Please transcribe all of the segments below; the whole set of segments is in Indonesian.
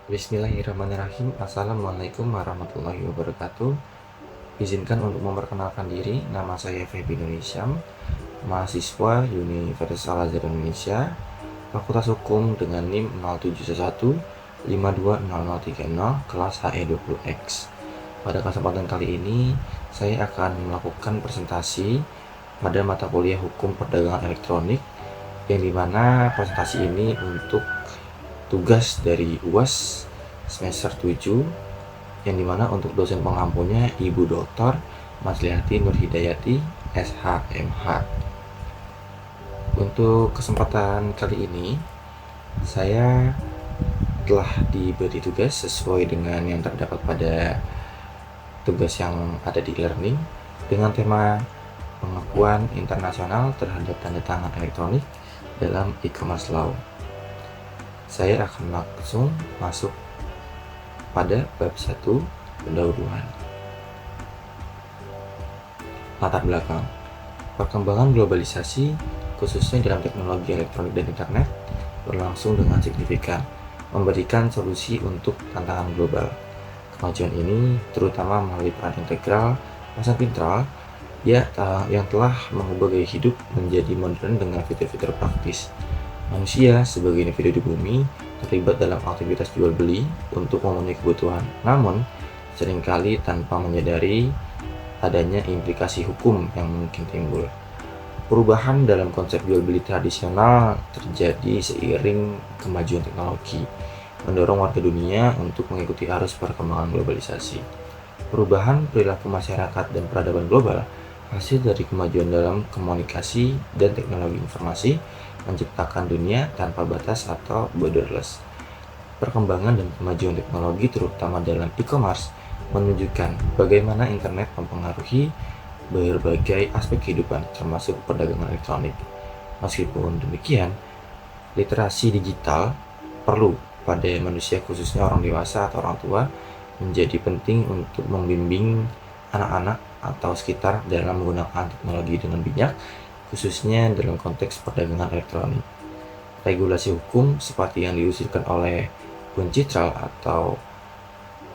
Bismillahirrahmanirrahim. Assalamualaikum warahmatullahi wabarakatuh. Izinkan untuk memperkenalkan diri. Nama saya Feby Nurhisham, mahasiswa Universitas Al-Azhar Indonesia, Fakultas Hukum dengan NIM 0711 520030, kelas HE20X. Pada kesempatan kali ini, saya akan melakukan presentasi pada mata kuliah Hukum Perdagangan Elektronik, yang dimana presentasi ini untuk tugas dari UAS semester 7, yang dimana untuk dosen pengampunya Ibu Dr. Masliati Nurhidayati SHMH. Untuk kesempatan kali ini, saya telah diberi tugas sesuai dengan yang terdapat pada tugas yang ada di e-learning dengan tema pengakuan internasional terhadap tanda tangan elektronik dalam e-commerce law. Saya akan langsung masuk pada bab 1, pendahuluan. Latar belakang. Perkembangan globalisasi, khususnya dalam teknologi elektronik dan internet, berlangsung dengan signifikan, memberikan solusi untuk tantangan global. Kemajuan ini terutama melalui peran integral pasar pintar yang telah mengubah gaya hidup menjadi modern dengan fitur-fitur praktis. Manusia sebagai individu di bumi terlibat dalam aktivitas jual beli untuk memenuhi kebutuhan, namun seringkali tanpa menyadari adanya implikasi hukum yang mungkin timbul. Perubahan dalam konsep jual beli tradisional terjadi seiring kemajuan teknologi, mendorong warga dunia untuk mengikuti arus perkembangan globalisasi. Perubahan perilaku masyarakat dan peradaban global hasil dari kemajuan dalam komunikasi dan teknologi informasi menciptakan dunia tanpa batas atau borderless. Perkembangan dan kemajuan teknologi terutama dalam e-commerce menunjukkan bagaimana internet mempengaruhi berbagai aspek kehidupan termasuk perdagangan elektronik. Meskipun demikian, literasi digital perlu pada manusia khususnya orang dewasa atau orang tua menjadi penting untuk membimbing anak-anak atau sekitar dalam menggunakan teknologi dengan bijak, khususnya dalam konteks perdagangan elektronik. Regulasi hukum seperti yang diusulkan oleh UNCITRAL atau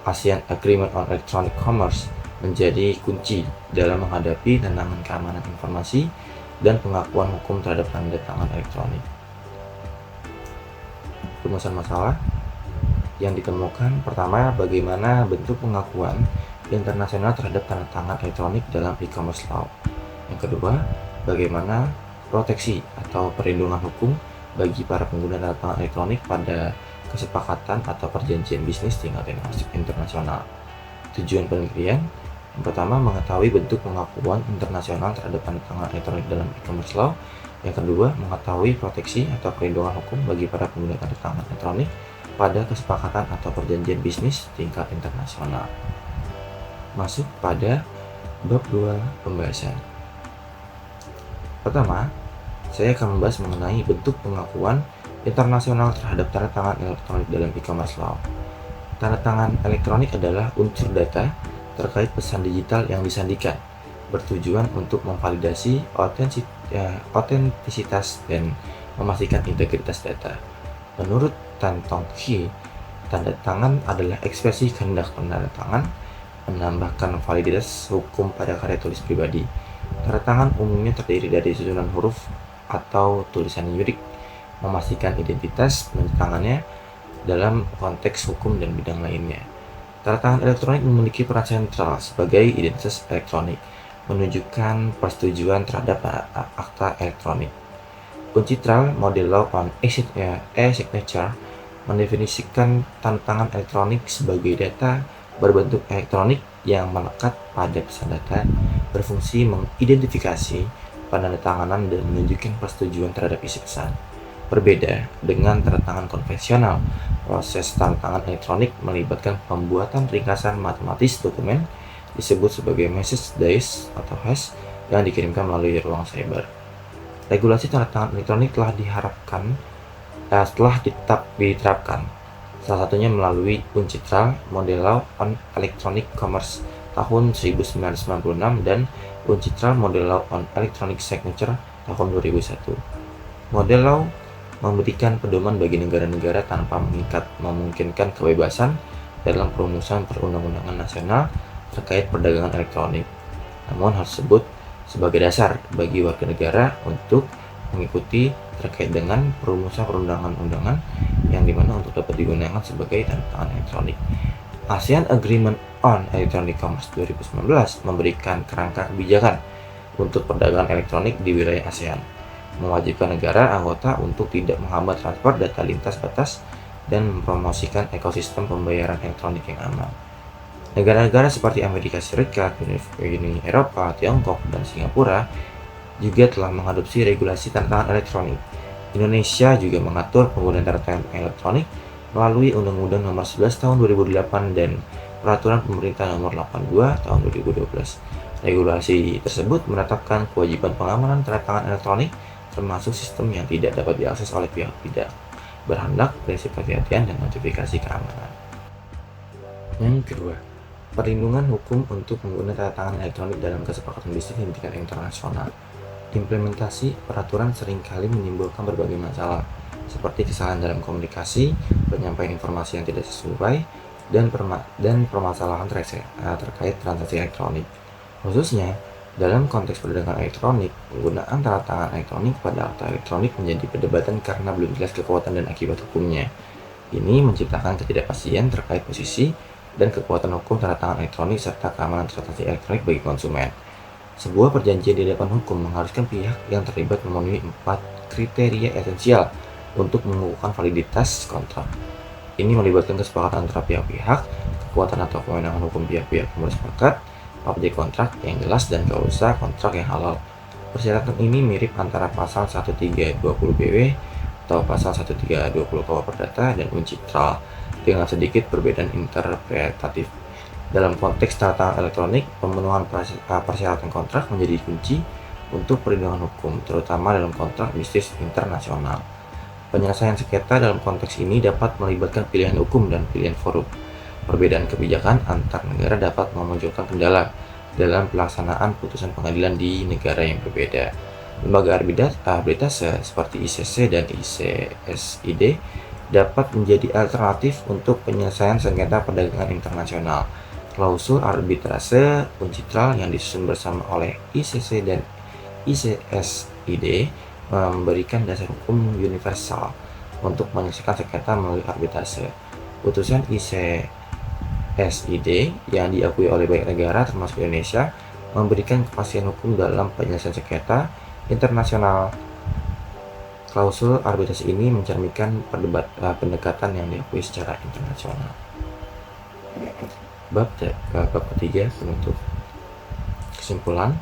ASEAN Agreement on Electronic Commerce menjadi kunci dalam menghadapi tantangan keamanan informasi dan pengakuan hukum terhadap tanda tangan elektronik. Rumusan masalah yang ditemukan: pertama, bagaimana bentuk pengakuan internasional terhadap tanda tangan elektronik dalam e-commerce law. Yang kedua, bagaimana proteksi atau perlindungan hukum bagi para pengguna tanda tangan elektronik pada kesepakatan atau perjanjian bisnis tingkat internasional. Tujuan penelitian: yang pertama, mengetahui bentuk pengakuan internasional terhadap tanda tangan elektronik dalam e-commerce law. Yang kedua, mengetahui proteksi atau perlindungan hukum bagi para pengguna tanda tangan elektronik pada kesepakatan atau perjanjian bisnis tingkat internasional. Masuk pada bab 2, pembahasan. Pertama, saya akan membahas mengenai bentuk pengakuan internasional terhadap tanda tangan elektronik dalam e-commerce law. Tanda tangan elektronik adalah unsur data terkait pesan digital yang disandikan, bertujuan untuk memvalidasi otentisitas dan memastikan integritas data. Menurut Tan Tong Hee, tanda tangan adalah ekspresi kehendak penanda tangan, menambahkan validitas hukum pada karya tulis pribadi. Tanda tangan umumnya terdiri dari susunan huruf atau tulisan yurik, memastikan identitas penanda tangannya dalam konteks hukum dan bidang lainnya. Tanda tangan elektronik memiliki peran sentral sebagai identitas elektronik, menunjukkan persetujuan terhadap akta elektronik. UNCITRAL Model Law on E-Signature mendefinisikan tanda tangan elektronik sebagai data berbentuk elektronik yang melekat pada pesan data, berfungsi mengidentifikasi penanda tanganan dan menunjukkan persetujuan terhadap isi pesan. Berbeda dengan tanda tangan konvensional, proses tanda tangan elektronik melibatkan pembuatan ringkasan matematis dokumen disebut sebagai message dice atau hash yang dikirimkan melalui ruang cyber. Regulasi tanda tangan elektronik telah diterapkan, salah satunya melalui UNCITRAL Model Law on Electronic Commerce tahun 1996 dan UNCITRAL Model Law on Electronic Signature tahun 2001. Model Law memberikan pedoman bagi negara-negara tanpa memungkinkan kebebasan dalam perumusan perundang-undangan nasional terkait perdagangan elektronik. Namun hal tersebut sebagai dasar bagi warga negara untuk mengikuti terkait dengan perumusan perundang-undangan yang dimana untuk dapat digunakan sebagai tanda tangan elektronik. ASEAN Agreement on Electronic Commerce 2019 memberikan kerangka kebijakan untuk perdagangan elektronik di wilayah ASEAN, mewajibkan negara anggota untuk tidak menghambat transfer data lintas batas dan mempromosikan ekosistem pembayaran elektronik yang aman. Negara-negara seperti Amerika Serikat, Uni Eropa, Tiongkok, dan Singapura juga telah mengadopsi regulasi tanda tangan elektronik. Indonesia juga mengatur penggunaan tanda tangan elektronik melalui Undang-Undang Nomor 11 Tahun 2008 dan Peraturan Pemerintah Nomor 82 Tahun 2012. Regulasi tersebut menetapkan kewajiban pengamanan tanda tangan elektronik termasuk sistem yang tidak dapat diakses oleh pihak tidak berhendak, prinsip kehati-hatian, dan notifikasi keamanan. Yang kedua, perlindungan hukum untuk menggunakan tanda tangan elektronik dalam kesepakatan bisnis di tingkat internasional. Implementasi peraturan seringkali menimbulkan berbagai masalah, seperti kesalahan dalam komunikasi, penyampaian informasi yang tidak sesuai, dan permasalahan terkait transaksi elektronik. Khususnya, dalam konteks perdagangan elektronik, penggunaan tanda tangan elektronik pada akta elektronik menjadi perdebatan karena belum jelas kekuatan dan akibat hukumnya. Ini menciptakan ketidakpastian terkait posisi dan kekuatan hukum tanda tangan elektronik serta keamanan transaksi elektronik bagi konsumen. Sebuah perjanjian di hadapan hukum mengharuskan pihak yang terlibat memenuhi 4 kriteria esensial untuk mengukuhkan validitas kontrak. Ini melibatkan kesepakatan antara pihak-pihak, kekuatan atau kewenangan hukum pihak-pihak yang bersepakat, objek kontrak yang jelas, dan klausa kontrak yang halal. Persyaratan ini mirip antara pasal 1320 BW atau pasal 1320 KUH Perdata dan UNCITRAL dengan sedikit perbedaan interpretatif. Dalam konteks tanda tangan elektronik, pemenuhan persyaratan kontrak menjadi kunci untuk perlindungan hukum, terutama dalam kontrak bisnis internasional. Penyelesaian sengketa dalam konteks ini dapat melibatkan pilihan hukum dan pilihan forum. Perbedaan kebijakan antar negara dapat memunculkan kendala dalam pelaksanaan putusan pengadilan di negara yang berbeda. Lembaga arbitrase seperti ICC dan ICSID dapat menjadi alternatif untuk penyelesaian sengketa perdagangan internasional. Klausul arbitrase UNCITRAL yang disusun bersama oleh ICC dan ICSID memberikan dasar hukum universal untuk menyelesaikan sengketa melalui arbitrase. Putusan ICSID yang diakui oleh banyak negara termasuk Indonesia memberikan kepastian hukum dalam penyelesaian sengketa internasional. Klausul arbitrase ini mencerminkan pendekatan yang diakui secara internasional. Bab ketiga, penutup. Kesimpulan.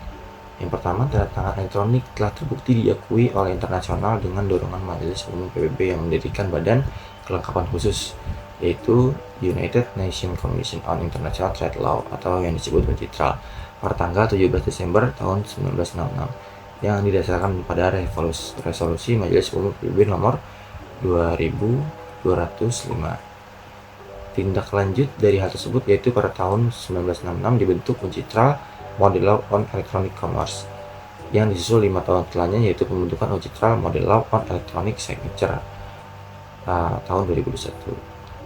Yang pertama, tanda tangan elektronik telah terbukti diakui oleh internasional dengan dorongan Majelis Umum PBB yang mendirikan badan kelengkapan khusus, yaitu United Nations Commission on International Trade Law atau yang disebut UNCITRAL pada tanggal 17 Desember tahun 1966 yang didasarkan pada resolusi Majelis Umum PBB nomor 2205. Tindak lanjut dari hal tersebut yaitu pada tahun 1966 dibentuk UNCITRAL Model Law on Electronic Commerce yang disusul 5 tahun setelahnya yaitu pembentukan UNCITRAL Model Law on Electronic Signature tahun 2001.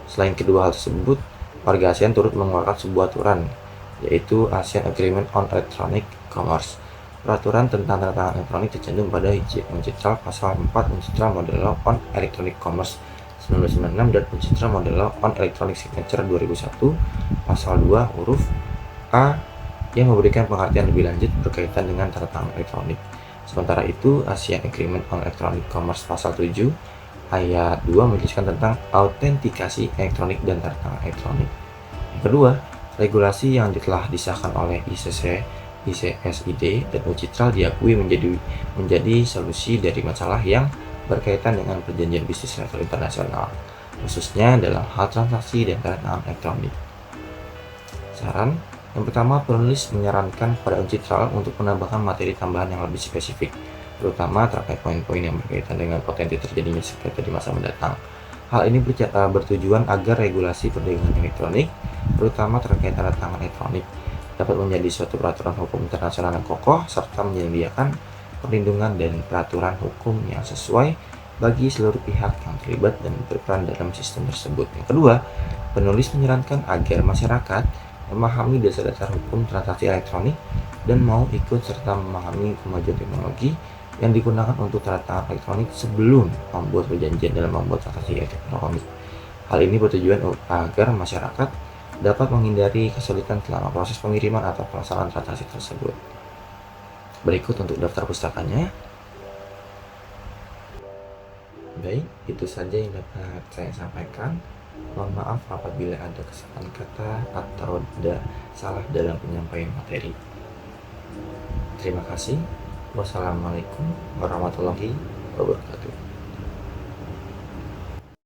Selain kedua hal tersebut, warga ASEAN turut mengeluarkan sebuah aturan yaitu ASEAN Agreement on Electronic Commerce. Peraturan tentang tanda tangan elektronik tercantum pada UNCITRAL pasal 4 UNCITRAL Model Law on Electronic Commerce 1996 dan UNCITRAL Model Law on Electronic Signature 2001 pasal 2 huruf A yang memberikan pengertian lebih lanjut berkaitan dengan tanda tangan elektronik. Sementara itu, ASEAN Agreement on Electronic Commerce pasal 7 ayat 2 menjelaskan tentang autentikasi elektronik dan tanda tangan elektronik. Yang kedua, regulasi yang telah disahkan oleh ICC, ICSID, dan UNCITRAL diakui menjadi solusi dari masalah yang berkaitan dengan perjanjian bisnis level internasional, khususnya dalam hal transaksi dan tanda tangan elektronik. Saran, yang pertama, penulis menyarankan kepada UNCITRAL untuk menambahkan materi tambahan yang lebih spesifik, terutama terkait poin-poin yang berkaitan dengan potensi terjadinya sengketa di masa mendatang. Hal ini bertujuan agar regulasi perdagangan elektronik, terutama terkait tanda tangan elektronik, dapat menjadi suatu peraturan hukum internasional yang kokoh serta menyediakan perlindungan dan peraturan hukum yang sesuai bagi seluruh pihak yang terlibat dan berperan dalam sistem tersebut. Yang kedua, penulis menyarankan agar masyarakat memahami dasar-dasar hukum transaksi elektronik dan mau ikut serta memahami kemajuan teknologi yang digunakan untuk tanda tangan elektronik sebelum membuat perjanjian dalam membuat transaksi elektronik. Hal ini bertujuan agar masyarakat dapat menghindari kesulitan selama proses pengiriman atau pelaksanaan transaksi tersebut. Berikut untuk daftar pustakanya. Baik, itu saja yang dapat saya sampaikan. Mohon maaf apabila ada kesalahan kata atau ada salah dalam penyampaian materi. Terima kasih. Wassalamualaikum warahmatullahi wabarakatuh.